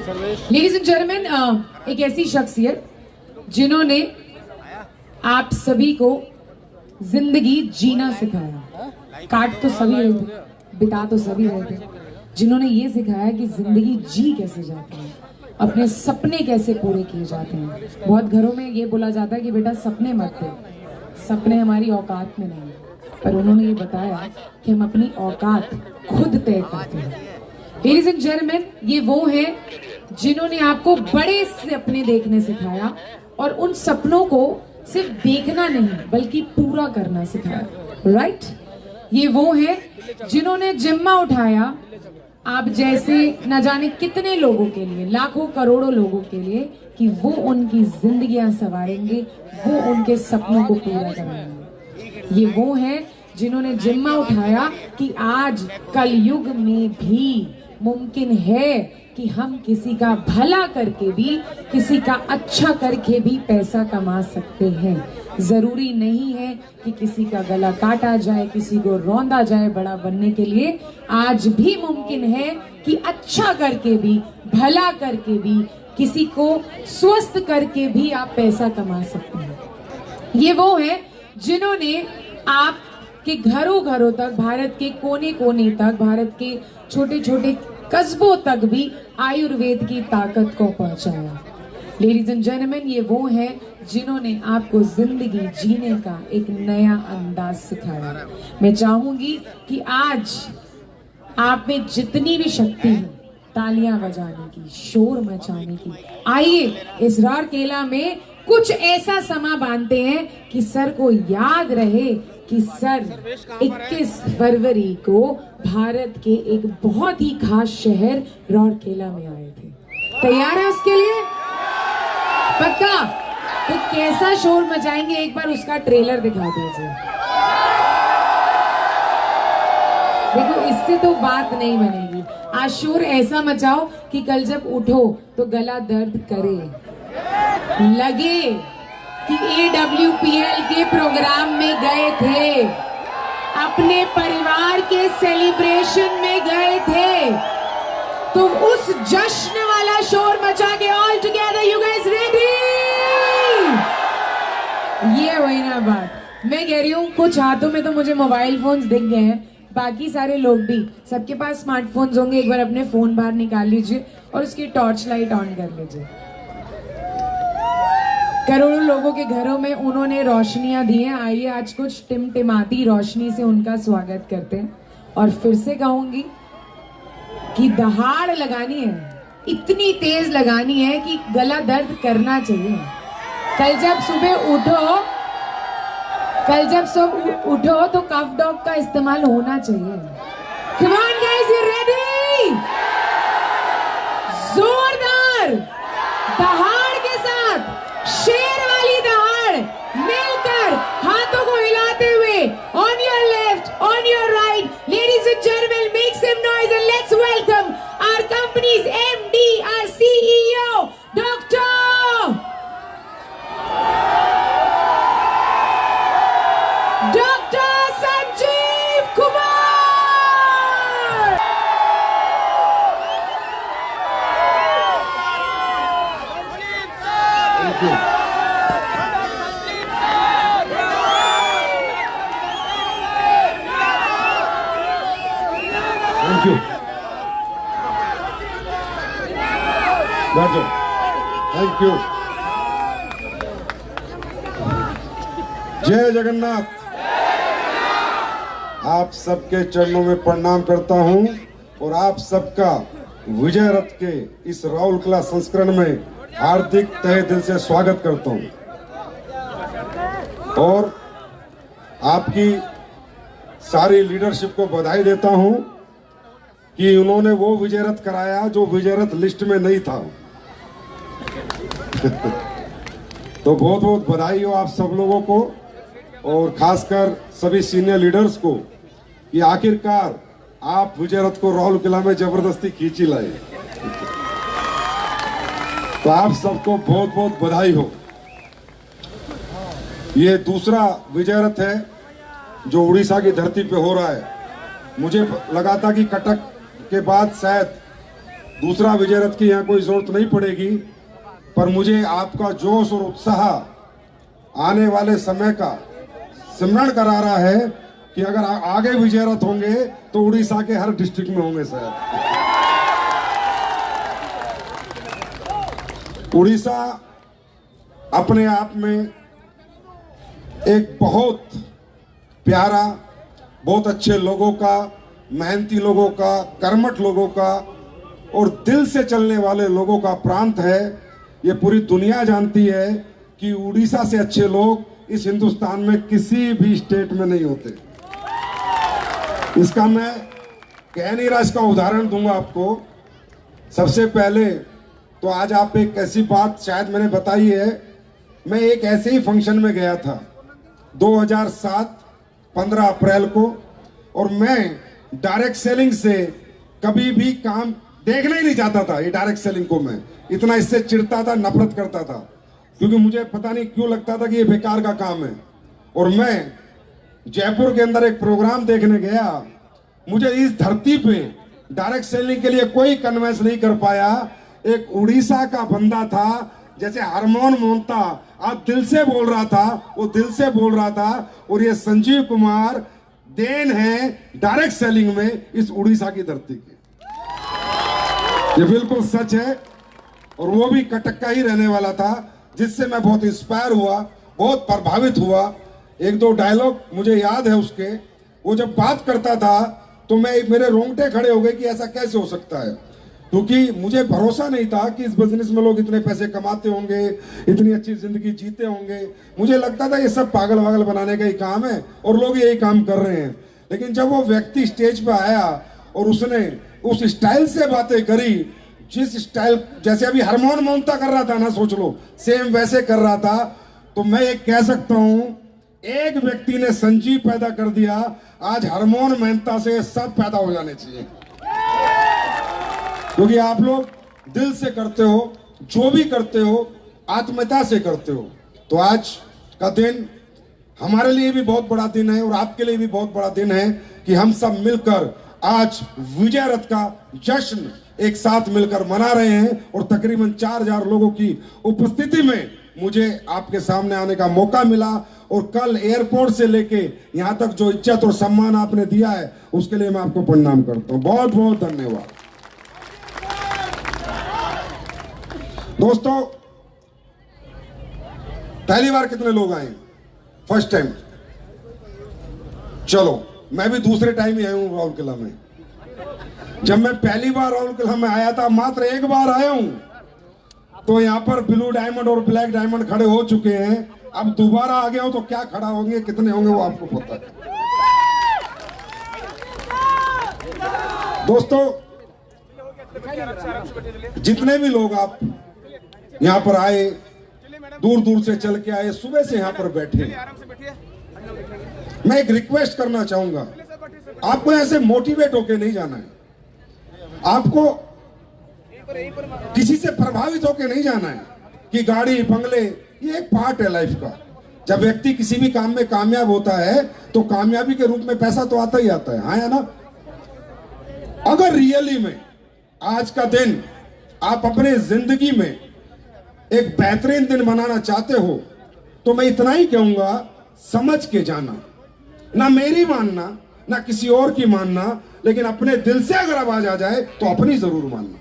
Ladies and gentleman, एक ऐसी शख्सियत जिन्होंने आप सभी को जिंदगी जीना सिखाया। काट तो सभी रहे थे, बिता तो सभी रहे थे, जिन्होंने ये सिखाया कि जिंदगी जी कैसे जाती है, अपने सपने कैसे पूरे किए जाते हैं। बहुत घरों में ये बोला जाता है कि बेटा सपने मत दे, सपने हमारी औकात में नहीं है, पर उन्होंने ये बताया कि हम अपनी औकात खुद तय करते हैं। लेडीज एंड जेंटलमैन, ये वो है जिन्होंने आपको बड़े सपने देखने सिखाया और उन सपनों को सिर्फ देखना नहीं बल्कि पूरा करना सिखाया। राइट? ये वो है जिन्होंने जिम्मा उठाया आप जैसे न जाने कितने लोगों के लिए, लाखों करोड़ों लोगों के लिए, कि वो उनकी जिंदगियां संवारेंगे, वो उनके सपनों को पूरा कराएंगे। ये वो है जिन्होंने जिम्मा उठाया कि आज कलयुग में भी मुमकिन है कि हम किसी का भला करके भी, किसी का अच्छा करके भी पैसा कमा सकते हैं। जरूरी नहीं है कि किसी का गला काटा जाए, किसी को रौंदा जाए बड़ा बनने के लिए। आज भी मुमकिन है कि अच्छा करके भी, भला करके भी, किसी को स्वस्थ करके भी आप पैसा कमा सकते हैं। ये वो है जिन्होंने आपके घरों घरों तक, भारत के कोने कोने तक, भारत के छोटे छोटे कस्बों तक भी आयुर्वेद की ताकत को पहुंचाया। लेडीज एंड जेंटलमैन, ये वो है जिन्होंने आपको जिंदगी जीने का एक नया अंदाज सिखाया। मैं चाहूंगी कि आज आप में जितनी भी शक्ति है तालियां बजाने की, शोर मचाने की, आइए इस राउरकेला में कुछ ऐसा समा बांधते हैं कि सर को याद रहे कि सर 21 फरवरी को भारत के एक बहुत ही खास शहर राउरकेला में आए थे। तैयार है उसके लिए? पक्का? तो कैसा शोर मचाएंगे, एक बार उसका ट्रेलर दिखा दीजिए। देखो, इससे तो बात नहीं बनेगी। आज शोर ऐसा मचाओ कि कल जब उठो तो गला दर्द करे, लगे कि AWPL के प्रोग्राम में गए थे, अपने परिवार के सेलिब्रेशन में गए थे। तो उस जश्न वाला शोर मचा के all together, you guys ready? ये वही ना बात मैं कह रही हूँ। कुछ हाथों में तो मुझे मोबाइल फोन्स दिख गए हैं, बाकी सारे लोग भी, सबके पास स्मार्टफोन्स होंगे। एक बार अपने फोन बाहर निकाल लीजिए और उसकी टॉर्च लाइट ऑन कर लीजिए। करोड़ों लोगों के घरों में उन्होंने रोशनियां दी हैं। आइए आज कुछ टिमटिमाती रोशनी से उनका स्वागत करते हैं। और फिर से कहूंगी कि दहाड़ लगानी है, इतनी तेज लगानी है कि गला दर्द करना चाहिए। कल जब सुबह उठो तो कफ डॉग का इस्तेमाल होना चाहिए। Come on guys, you ready? जोरदार दहाड़ के साथ, शेर वाली दहाड़, मिलकर हाथों को हिलाते हुए, on your left, on your right, ladies and gentlemen, make some noise and let's welcome our company's MD, our CEO, Dr. Sanjeev Kumar. Thank you. Thank you. Thank you. जय जगन्नाथ। आप सबके चरणों में प्रणाम करता हूं और आप सबका विजय रथ के इस राउरकेला संस्करण में हार्दिक तहे दिल से स्वागत करता हूं और आपकी सारी लीडरशिप को बधाई देता हूं कि उन्होंने वो विजय रथ कराया जो विजय रथ लिस्ट में नहीं था। तो बहुत बहुत बधाई हो आप सब लोगों को और खासकर सभी सीनियर लीडर्स को कि आखिरकार आप विजय रथ को राउरकेला में जबरदस्ती खींची लाए। तो आप सबको बहुत बहुत बधाई हो। ये दूसरा विजय रथ है जो उड़ीसा की धरती पे हो रहा है। मुझे लगा था कि कटक के बाद शायद दूसरा विजय रथ की यहाँ कोई जरूरत नहीं पड़ेगी, पर मुझे आपका जोश और उत्साह आने वाले समय का स्मरण करा रहा है कि अगर आगे विजय रथ होंगे तो उड़ीसा के हर डिस्ट्रिक्ट में होंगे सर। उड़ीसा अपने आप में एक बहुत प्यारा, बहुत अच्छे लोगों का, मेहनती लोगों का, कर्मठ लोगों का और दिल से चलने वाले लोगों का प्रांत है। ये पूरी दुनिया जानती है कि उड़ीसा से अच्छे लोग इस हिंदुस्तान में किसी भी स्टेट में नहीं होते। इसका मैं कह नहीं रहा, इसका उदाहरण दूंगा आपको। सबसे पहले तो आज आप एक ऐसी बात शायद मैंने बताई है, मैं एक ऐसे ही फंक्शन में गया था 2007 15 अप्रैल को, और मैं डायरेक्ट सेलिंग से कभी भी काम देखना ही नहीं चाहता था। ये डायरेक्ट सेलिंग को मैं इतना इससे चिढ़ता था, नफरत करता था, क्योंकि मुझे पता नहीं क्यों लगता था कि ये बेकार का काम है। और मैं जयपुर के अंदर एक प्रोग्राम देखने गया, मुझे इस धरती पे डायरेक्ट सेलिंग के लिए कोई कन्वेंस नहीं कर पाया। एक उड़ीसा का बंदा था, जैसे हारमोन मोहंता आज दिल से बोल रहा था, वो दिल से बोल रहा था। और ये संजीव कुमार देन है डायरेक्ट सेलिंग में इस उड़ीसा की धरती की। ये बिल्कुल सच है, और वो भी कटक का ही रहने वाला था, जिससे मैं बहुत इंस्पायर हुआ, बहुत प्रभावित हुआ। एक दो डायलॉग मुझे याद है उसके। वो जब बात करता था तो मेरे रोंगटे खड़े हो गए कि ऐसा कैसे हो सकता है, क्योंकि मुझे भरोसा नहीं था कि इस बिजनेस में लोग इतने पैसे कमाते होंगे, इतनी अच्छी जिंदगी जीते होंगे। मुझे लगता था ये सब पागल वागल बनाने का ही काम है और लोग यही काम कर रहे हैं। लेकिन जब वो व्यक्ति स्टेज पे आया और उसने उस स्टाइल से बातें करी, जिस स्टाइल जैसे अभी हारमोन मोहंता कर रहा था ना, सोच लो सेम वैसे कर रहा था, तो मैं एक कह सकता हूं एक व्यक्ति ने संजीव पैदा कर दिया। आज हारमोन मेहता से सब पैदा हो जाने चाहिए, क्योंकि आप लोग दिल से करते हो, जो भी करते हो आत्मीयता से करते हो। तो आज का दिन हमारे लिए भी बहुत बड़ा दिन है और आपके लिए भी बहुत बड़ा दिन है कि हम सब मिलकर आज विजय रथ का जश्न एक साथ मिलकर मना रहे हैं। और तकरीबन 4000 लोगों की उपस्थिति में मुझे आपके सामने आने का मौका मिला, और कल एयरपोर्ट से लेके यहां तक जो इज्जत और सम्मान आपने दिया है उसके लिए मैं आपको प्रणाम करता हूं। बहुत बहुत धन्यवाद। दोस्तों, पहली बार कितने लोग आए? First time. चलो, मैं भी दूसरे टाइम ही आया हूं राउल किला में। जब मैं पहली बार राउल किला में आया था, मात्र एक बार आया हूं, तो यहां पर ब्लू डायमंड और ब्लैक डायमंड खड़े हो चुके हैं। अब दोबारा आ गया हो तो क्या खड़ा होंगे, कितने होंगे वो आपको पता है। दोस्तों, जितने भी लोग आप यहाँ पर आए, दूर दूर से चल के आए, सुबह से यहाँ पर बैठे, मैं एक रिक्वेस्ट करना चाहूंगा, आपको ऐसे मोटिवेट होके नहीं जाना है, आपको किसी से प्रभावित होके नहीं जाना है कि गाड़ी बंगले, ये एक पार्ट है लाइफ का। जब व्यक्ति किसी भी काम में कामयाब होता है तो कामयाबी के रूप में पैसा तो आता ही आता है, हाँ या ना? अगर रियली में आज का दिन आप अपने जिंदगी में एक बेहतरीन दिन बनाना चाहते हो, तो मैं इतना ही कहूंगा, समझ के जाना, ना मेरी मानना ना किसी और की मानना, लेकिन अपने दिल से अगर आवाज आ जाए तो अपनी जरूर मानना।